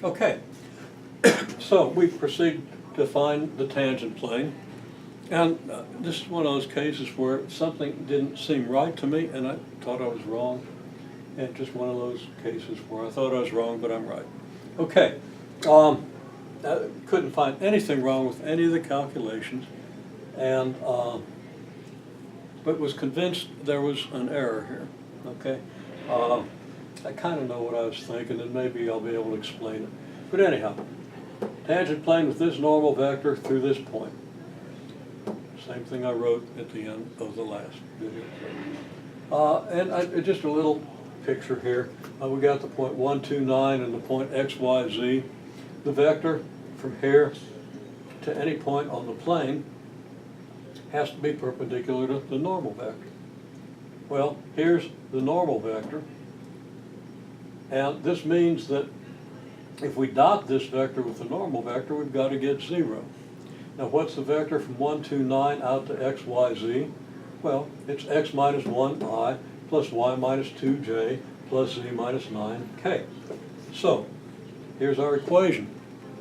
Okay, so we proceed to find the tangent plane. And this is one of those cases where something didn't seem right to me and I thought I was wrong. And just one of those cases where I thought I was wrong, but I'm right. Okay, I couldn't find anything wrong with any of the calculations, and but was convinced there was an error here. Okay, I kind of know what I was thinking, and maybe I'll be able to explain it. But anyhow, tangent plane with this normal vector through this point. Same thing I wrote at the end of the last video. And just a little picture here. We got the point 1, 2, 9 and the point x, y, z. The vector from here to any point on the plane has to be perpendicular to the normal vector. Well, here's the normal vector, and this means that if we dot this vector with the normal vector, we've got to get 0. Now what's the vector from 1, 2, 9 out to x, y, z? Well, it's x minus 1i plus y minus 2j plus z minus 9k. So here's our equation.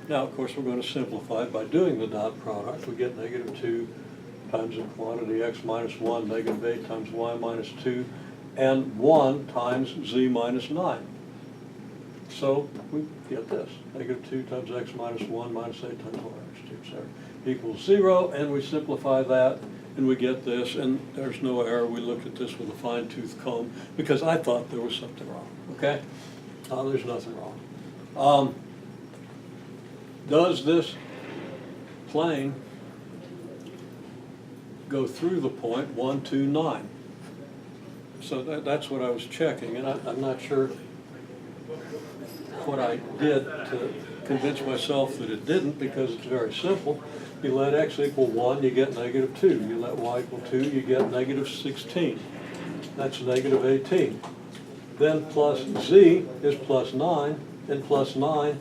Now, of course, we're going to simplify it by doing the dot product. We get negative 2 times the quantity x minus 1, negative 8 times y minus 2, and 1 times z minus 9. So we get this, negative 2 times x minus 1 minus 8 times y minus 2, sorry, equals 0, and we simplify that, and we get this, and there's no error. We looked at this with a fine-tooth comb because I thought there was something wrong, okay? There's nothing wrong. Does this plane go through the point 1, 2, 9? So that's what I was checking, and I'm not sure what I did to convince myself that it didn't, because it's very simple. You let x equal 1, you get negative 2. You let y equal 2, you get negative 16. That's negative 18. Then plus z is plus 9, and plus 9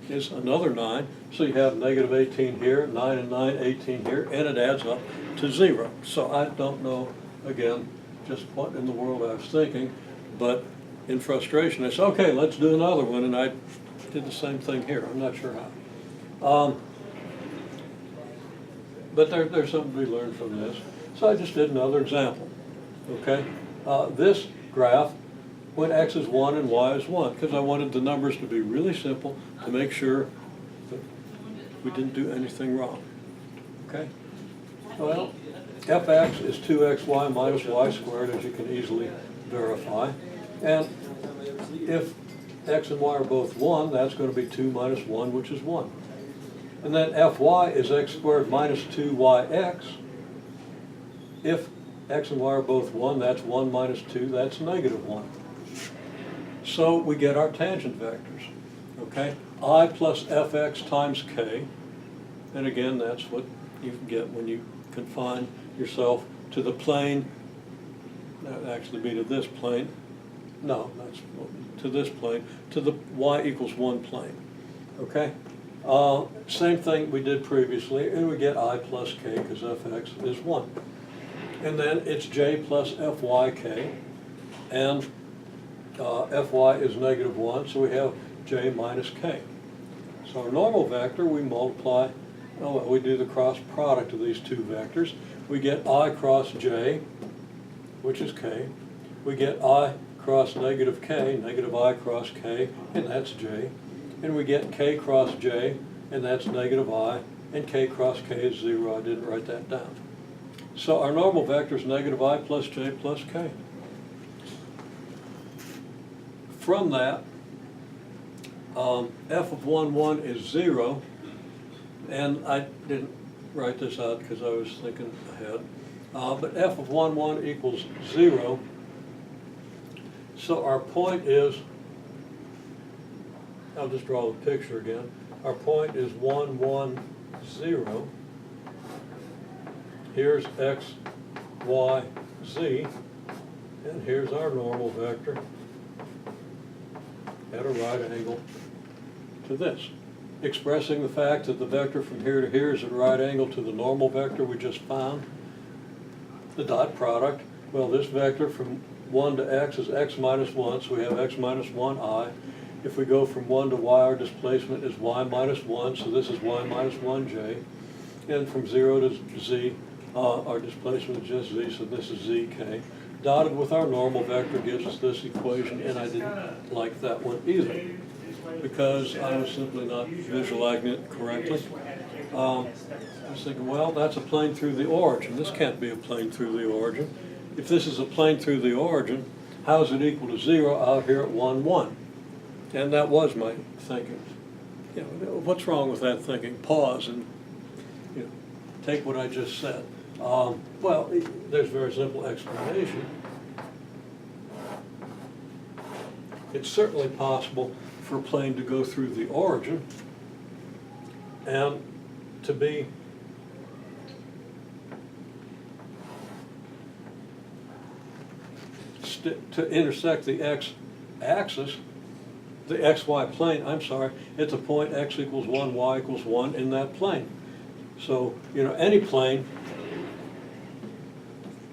is another 9. So you have negative 18 here, 9 and 9, 18 here, and it adds up to 0. So I don't know, again, just what in the world I was thinking, but in frustration I said, okay, let's do another one, and I did the same thing here. I'm not sure how. But there's something to be learned from this. So I just did another example, okay? This graph, when x is 1 and y is 1, because I wanted the numbers to be really simple to make sure that we didn't do anything wrong, okay? Well, fx is 2xy minus y squared, as you can easily verify. And if x and y are both 1, that's going to be 2 minus 1, which is 1. And then fy is x squared minus 2yx. If x and y are both 1, that's 1 minus 2, that's negative 1. So we get our tangent vectors, okay? I plus fx times k, and again, that's what you get when you confine yourself to the plane. That would actually be to this plane. No, that's to this plane, to the y equals 1 plane, okay? Same thing we did previously, and we get I plus k because fx is 1. And then it's j plus fyk, and fy is negative 1, so we have j minus k. So our normal vector, we multiply, we do the cross product of these two vectors. We get I cross j, which is k. We get I cross negative k, negative I cross k, and that's j. And we get k cross j, and that's negative I, and k cross k is 0. I didn't write that down. So our normal vector is negative I plus j plus k. From that, f of 1, 1 is 0, and I didn't write this out because I was thinking ahead, but f of 1, 1 equals 0. So our point is, I'll just draw the picture again. Our point is 1, 1, 0. Here's x, y, z, and here's our normal vector at a right angle to this, expressing the fact that the vector from here to here is at a right angle to the normal vector we just found. The dot product, well, this vector from 1 to x is x minus 1, so we have x minus 1i If we go from 1 to y, our displacement is y minus 1, so this is y minus 1j. And from 0 to z, our displacement is just z, so this is zk. Dotted with our normal vector gives us this equation, and I didn't like that one either, because I was simply not visualizing it correctly. I was thinking, well, that's a plane through the origin. This can't be a plane through the origin. If this is a plane through the origin, how is it equal to 0 out here at 1, 1? And that was my thinking. You know, what's wrong with that thinking? Pause and take what I just said. Well, there's a very simple explanation. It's certainly possible for a plane to go through the origin and to be to intersect the x-axis, the xy plane, I'm sorry, at the point x equals 1, y equals 1 in that plane. So, any plane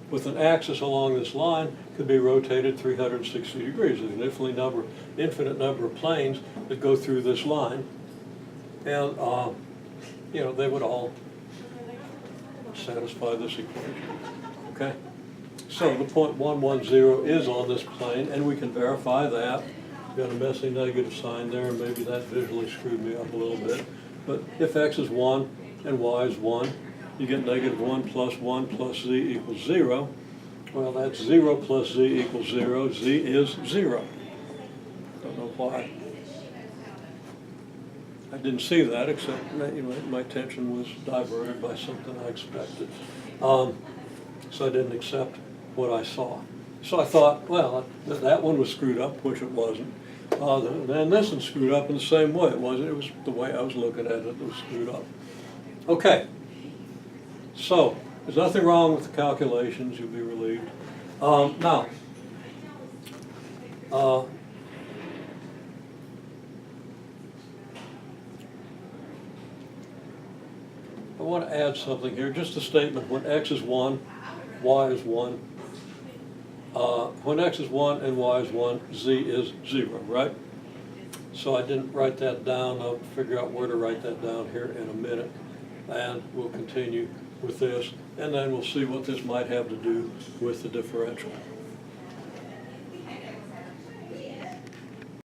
with an axis along this line could be rotated 360 degrees. There's an infinite number of planes that go through this line, and they would all satisfy this equation. Okay? So the point 1, 1, 0 is on this plane, and we can verify that. Got a messy negative sign there, and maybe that visually screwed me up a little bit. But if x is 1 and y is 1, you get negative 1 plus z equals 0. Well, that's 0 plus z equals 0. Z is 0. Don't know why. I didn't see that, except my attention was diverted by something I expected. So I didn't accept what I saw. So I thought, well, that one was screwed up, which it wasn't. Then this one screwed up in the same way. It wasn't. It was the way I was looking at it that was screwed up. Okay. So there's nothing wrong with the calculations. You'll be relieved. Now, I want to add something here. Just a statement. When x is 1, y is 1. When x is 1 and y is 1, z is 0, right? So I didn't write that down. I'll figure out where to write that down here in a minute. And we'll continue with this. And then we'll see what this might have to do with the differential.